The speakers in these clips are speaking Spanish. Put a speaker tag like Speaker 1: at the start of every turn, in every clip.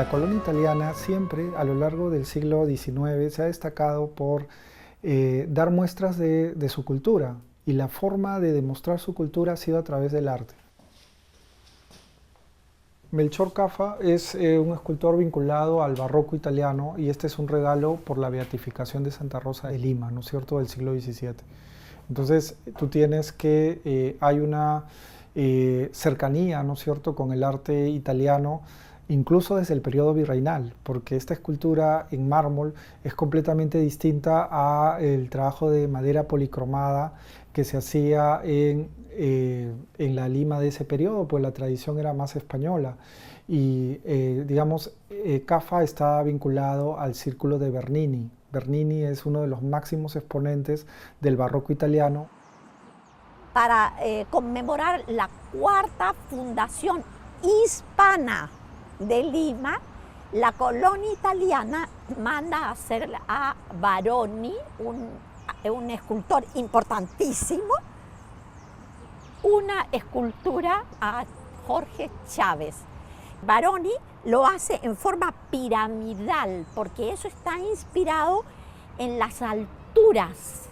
Speaker 1: La colonia italiana siempre, a lo largo del siglo XIX, se ha destacado por dar muestras de su cultura, y la forma de demostrar su cultura ha sido a través del arte. Melchor Caffa es un escultor vinculado al barroco italiano, y este es un regalo por la beatificación de Santa Rosa de Lima, ¿no es cierto?, del siglo XVII. Entonces tú tienes que hay una cercanía, ¿no es cierto?, con el arte italiano, incluso desde el periodo virreinal, porque esta escultura en mármol es completamente distinta al trabajo de madera policromada que se hacía en la Lima de ese periodo, pues la tradición era más española. Y digamos, Caffa está vinculado al círculo de Bernini. Bernini es uno de los máximos exponentes del barroco italiano.
Speaker 2: Para conmemorar la cuarta fundación hispana de Lima, la colonia italiana manda a hacer a Baroni, un escultor importantísimo, una escultura a Jorge Chávez. Baroni lo hace en forma piramidal, porque eso está inspirado en las alturas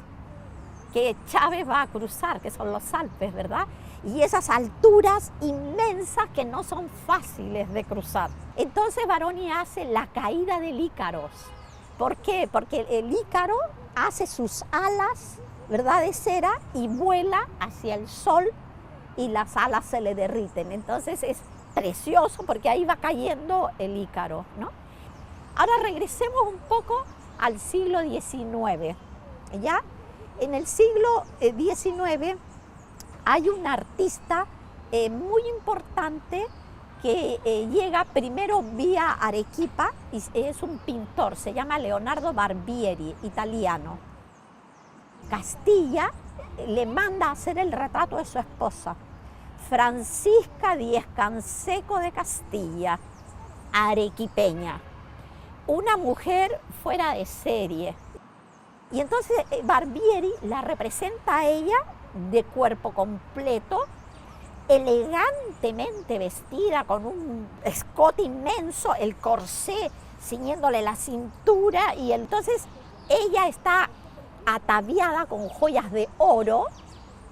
Speaker 2: que Chávez va a cruzar, que son los Alpes, ¿verdad? Y esas alturas inmensas que no son fáciles de cruzar. Entonces Baroni hace la caída del Ícaros. ¿Por qué? Porque el Ícaro hace sus alas, ¿verdad?, de cera, y vuela hacia el sol y las alas se le derriten. Entonces es precioso porque ahí va cayendo el Ícaro, ¿no? Ahora regresemos un poco al siglo XIX. ¿Ya? En el siglo XIX hay un artista muy importante que llega primero vía Arequipa, y es un pintor, se llama Leonardo Barbieri, italiano. Castilla le manda a hacer el retrato de su esposa, Francisca Díez Canseco de Castilla, arequipeña, una mujer fuera de serie. Y entonces Barbieri la representa a ella de cuerpo completo, elegantemente vestida, con un escote inmenso, el corsé ciñéndole la cintura, y entonces ella está ataviada con joyas de oro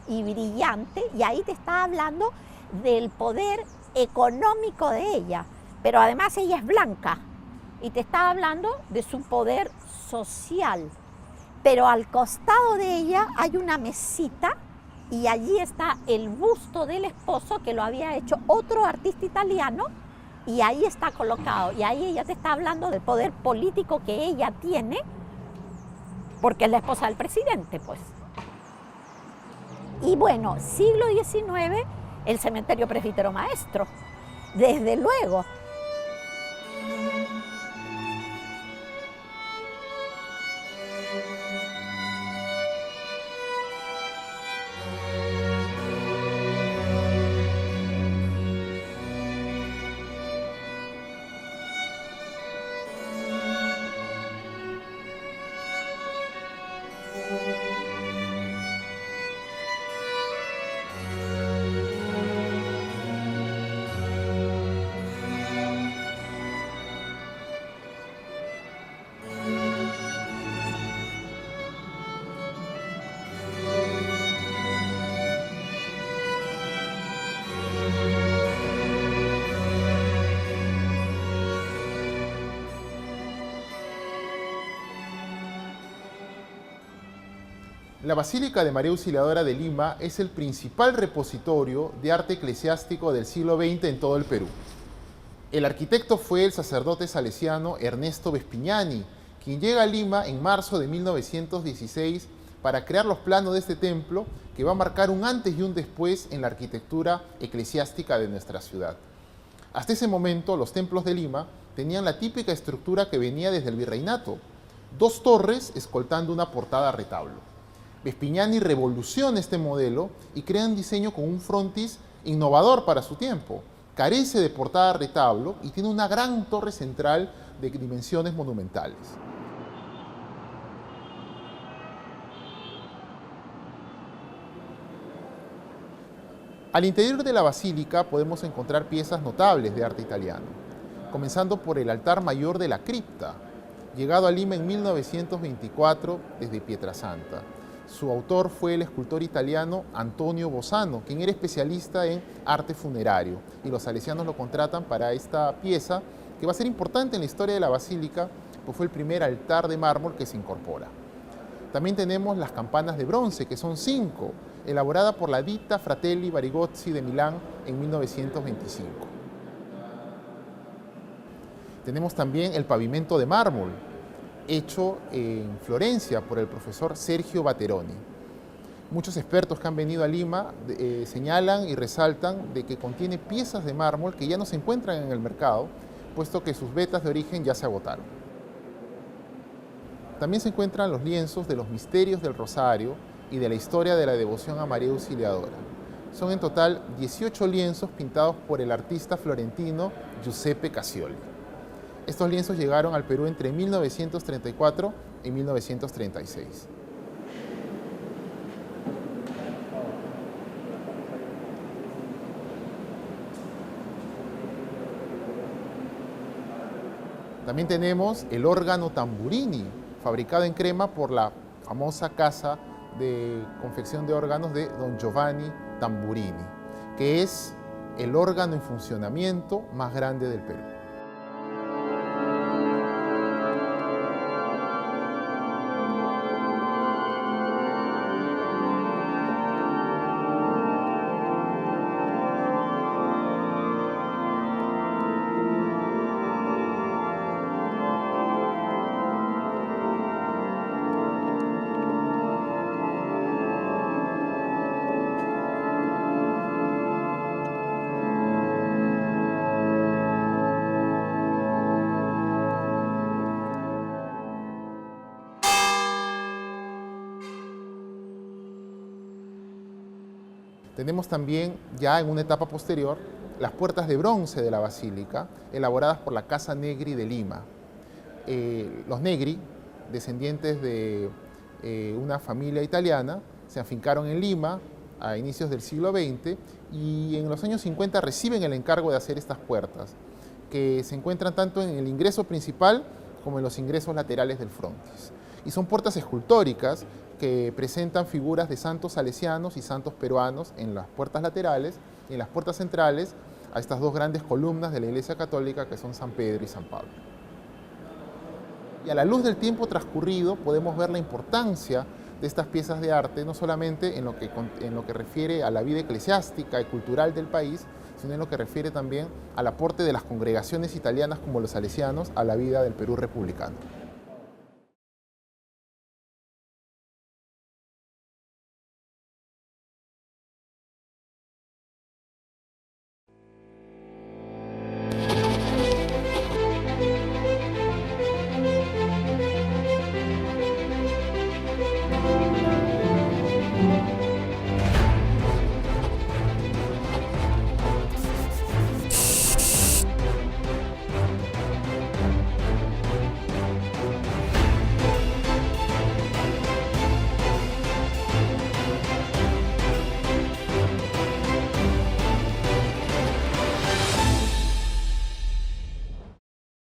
Speaker 2: y brillante, y ahí te está hablando del poder económico de ella, pero además ella es blanca, y te está hablando de su poder social. Pero al costado de ella hay una mesita, y allí está el busto del esposo, que lo había hecho otro artista italiano, y ahí está colocado. Y ahí ella te está hablando del poder político que ella tiene, porque es la esposa del presidente, pues. Y bueno, siglo XIX, el cementerio Presbítero Maestro, desde luego.
Speaker 3: La Basílica de María Auxiliadora de Lima es el principal repositorio de arte eclesiástico del siglo XX en todo el Perú. El arquitecto fue el sacerdote salesiano Ernesto Vespignani, quien llega a Lima en marzo de 1916 para crear los planos de este templo, que va a marcar un antes y un después en la arquitectura eclesiástica de nuestra ciudad. Hasta ese momento, los templos de Lima tenían la típica estructura que venía desde el virreinato: dos torres escoltando una portada retablo. Vespignani revoluciona este modelo y crea un diseño con un frontis innovador para su tiempo. Carece de portada retablo y tiene una gran torre central de dimensiones monumentales. Al interior de la basílica podemos encontrar piezas notables de arte italiano. comenzando por el altar mayor de la cripta, llegado a Lima en 1924 desde Pietrasanta. Su autor fue el escultor italiano Antonio Bossano, quien era especialista en arte funerario, y los salesianos lo contratan para esta pieza, que va a ser importante en la historia de la basílica, pues fue el primer altar de mármol que se incorpora. También tenemos las campanas de bronce, que son 5, elaboradas por la Ditta Fratelli Barigozzi de Milán en 1925. Tenemos también el pavimento de mármol, hecho en Florencia por el profesor Sergio Bateroni. Muchos expertos que han venido a Lima señalan y resaltan de que contiene piezas de mármol que ya no se encuentran en el mercado, puesto que sus vetas de origen ya se agotaron. También se encuentran los lienzos de los misterios del Rosario y de la historia de la devoción a María Auxiliadora. Son en total 18 lienzos pintados por el artista florentino Giuseppe Cassioli. Estos lienzos llegaron al Perú entre 1934 y 1936. También tenemos el órgano Tamburini, fabricado en crema por la famosa casa de confección de órganos de Don Giovanni Tamburini, que es el órgano en funcionamiento más grande del Perú. Tenemos también, ya en una etapa posterior, las puertas de bronce de la basílica, elaboradas por la Casa Negri de Lima. Los Negri, descendientes de una familia italiana, se afincaron en Lima a inicios del siglo XX y en los años 50 reciben el encargo de hacer estas puertas, que se encuentran tanto en el ingreso principal como en los ingresos laterales del frontis. Y son puertas escultóricas que presentan figuras de santos salesianos y santos peruanos en las puertas laterales y en las puertas centrales a estas dos grandes columnas de la Iglesia Católica que son San Pedro y San Pablo. Y a la luz del tiempo transcurrido podemos ver la importancia de estas piezas de arte, no solamente en lo que refiere a la vida eclesiástica y cultural del país, sino en lo que refiere también al aporte de las congregaciones italianas como los salesianos a la vida del Perú republicano.